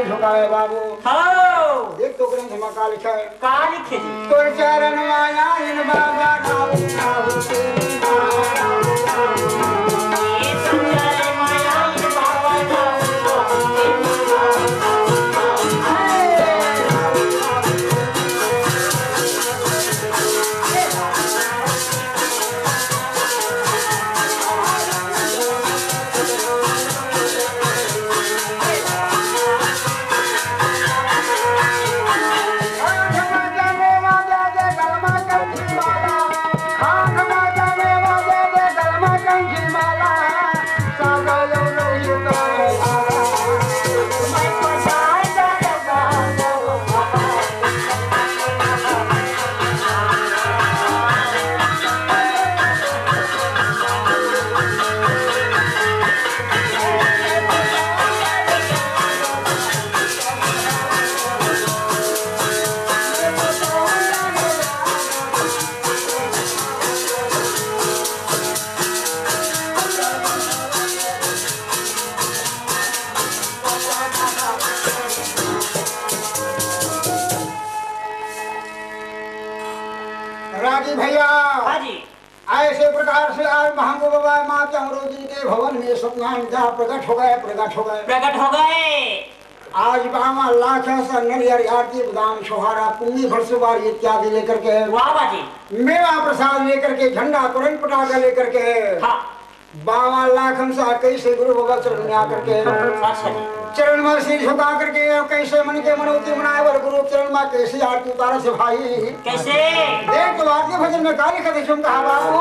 झुकाए बाबू हाँ देख तो ग्रंथ में का लिखा है का लिखे जी तो चरण माया इन बाबा नाऊ नाऊ ये संचार माया इन बाबा हाँ ऐसे प्रकार से आज महंगो बाबा माँ चमरू जी के भवन में सत्यनारायण प्रकट हो गए प्रकट हो गए। आज बामा लाख नरियर आरती बादाम छोहारा पुंगी भरसुबार इत्यादि लेकर के वाह बाजी मेवा प्रसाद लेकर के झंडा तुरंत पटाखा लेकर के हाँ बाबा लाख हमसा कैसे गुरु बाबा चरण में आकर के अच्छा जी चरण में सिर झुका करके कैसे मन के मनोती मनाए और गुरु चरण में कैसे आरती उतारा से भाई कैसे देख तो आरती भजन में काली कदे तुम कहा बाबू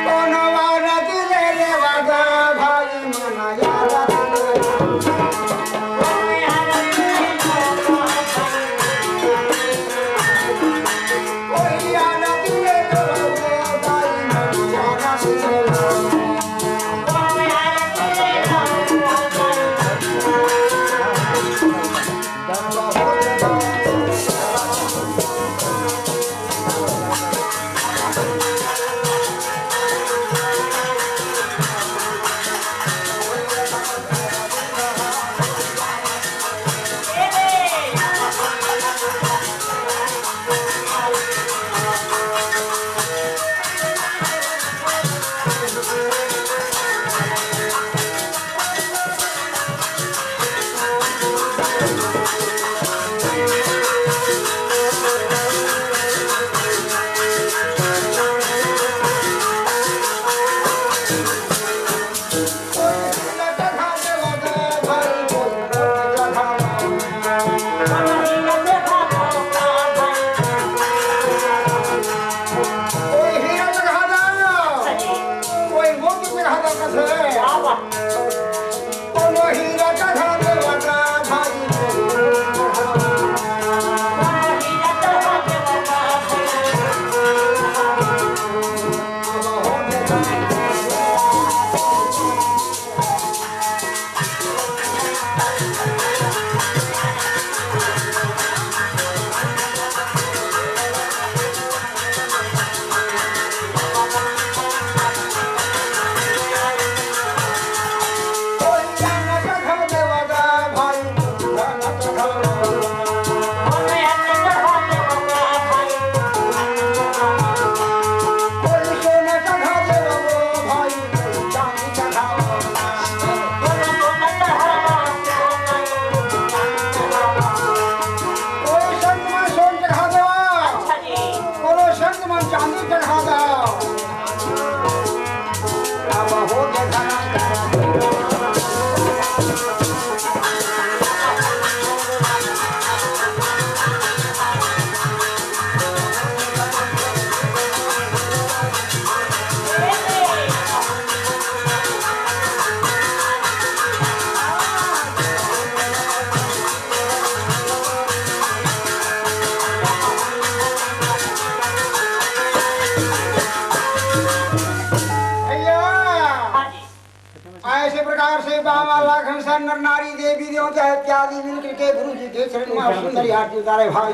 कौन वाला दिले रे वागा भाई मना यारा नर नारी देवी देवता इत्यादि मिलकर के गुरु जी के चरण में सुंदर आरती उतारे भाई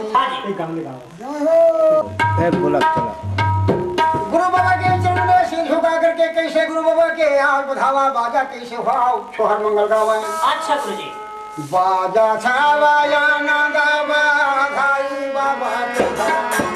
गुरु बाबा के चरण में सिर झुका करके कैसे गुरु बाबा के आज बधावा बाजा कैसे हुआ छोहर मंगल गावे अच्छा गुरु जी बाजा छावा या ना गावा धाई बाबा के बाजा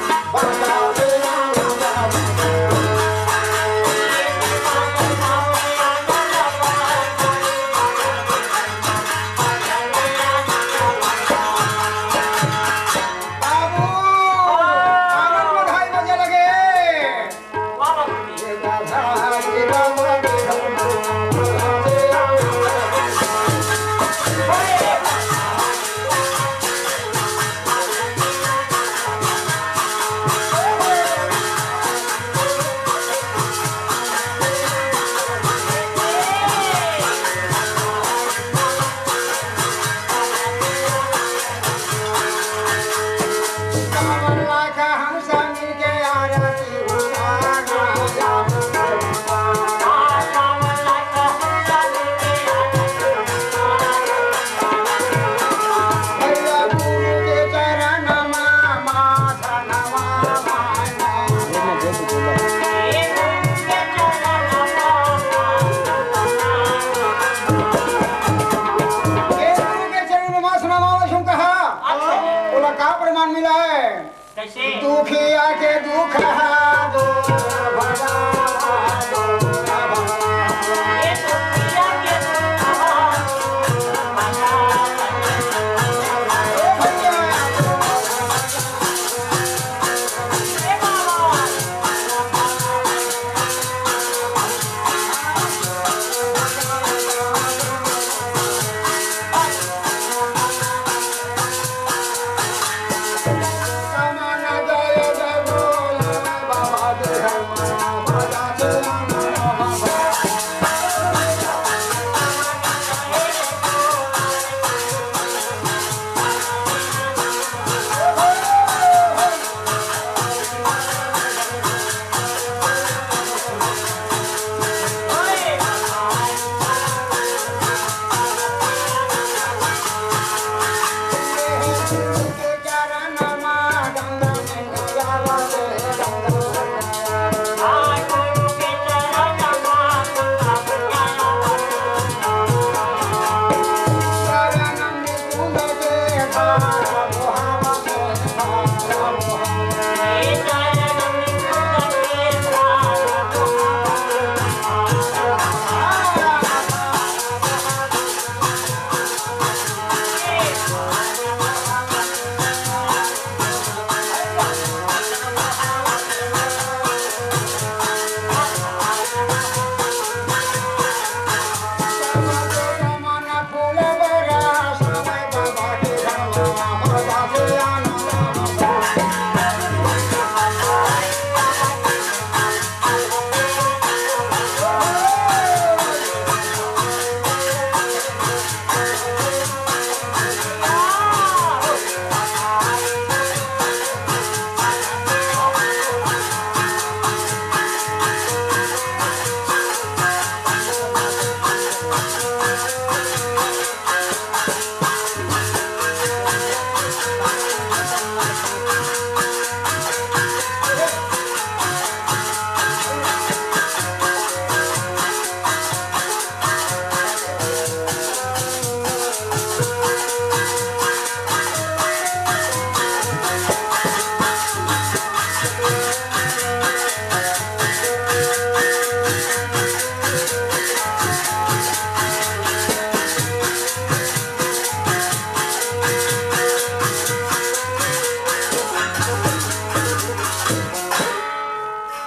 दुखिया के दुख है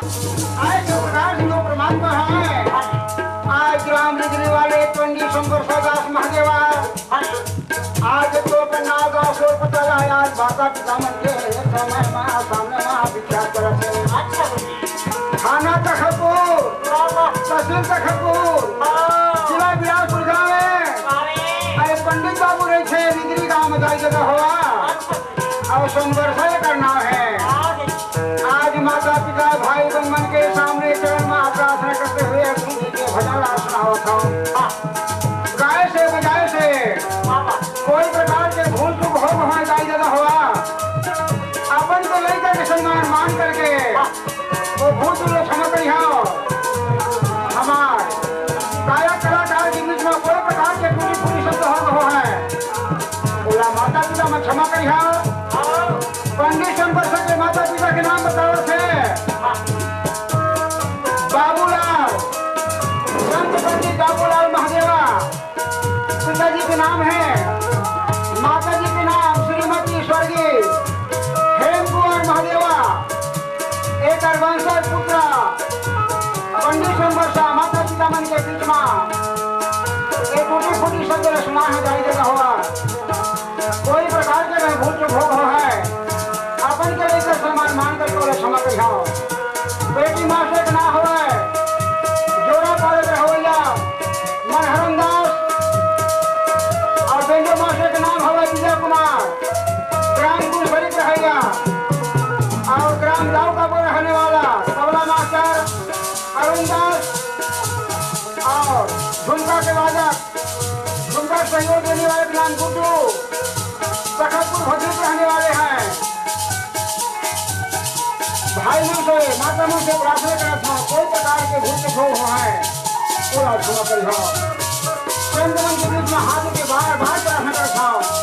आज जो प्रकार से जो परमात्मा है आज ग्राम निगरी वाले पंडित शंकर सदास महादेवा आज तो नागा सो पता है आज भाषा पिता मन के समय माँ सामने माँ विख्यात करते हैं अच्छा गुरुजी खाना तखपुर तहसील तखपुर जिला बिलासपुर गाँव है अरे पंडित बाबू रहे थे निगरी गाँव में जाई जगह हुआ और संघर्ष करना है आज माता पिता भाई बहन मन के सामने चरण में प्रार्थना करते हुए गुरु जी के भजन सुनावत हूँ गाय से बजाय से कोई प्रकार के भूल चूक हो वहाँ जाई जगह हुआ अपन को लेकर के सम्मान मान करके वो भूल चूक क्षमा करी हो हमार गायक कलाकार के बीच में कोई प्रकार के पूरी पूरी शब्द हो है बोला माता पिता में क्षमा करी हो पंडित शंकर के माता पिता के नाम बताओ थे बाबूलाल संत पंडित बाबूलाल महादेवा पिताजी के नाम है माता जी के नाम श्रीमती स्वर्गीय हेम कुमार महादेवा एक वंशज पुत्र पंडित शंकर माता पिता मन के बीच में एक टूटी फूटी शब्द सुना है जाई जगह हुआ कोई प्रकार के भूल चूक हो है अपन के लेकर सम्मान मान कर बोले क्षमा कर जाओ बेटी माँ से ना हो जोड़ा पाले के होइया मन हरमदास और बेंजो माँ से नाम हो विजय कुमार ग्राम गुलबरी रहेगा और ग्राम जाऊ का बोल रहने वाला तबला मास्टर अरुण दास और झुमका के वादक झुमका सहयोग देने वाले नाम गुड्डू सखतपुर भद्रित रहने वाले हैं भाई मन से माता मन से प्रार्थना करता हूँ कोई प्रकार के भूल के भोग हो है पूरा क्षमा कर चंद्रमन के बीच में हाथ के बाहर बाहर प्रार्थना करता हूँ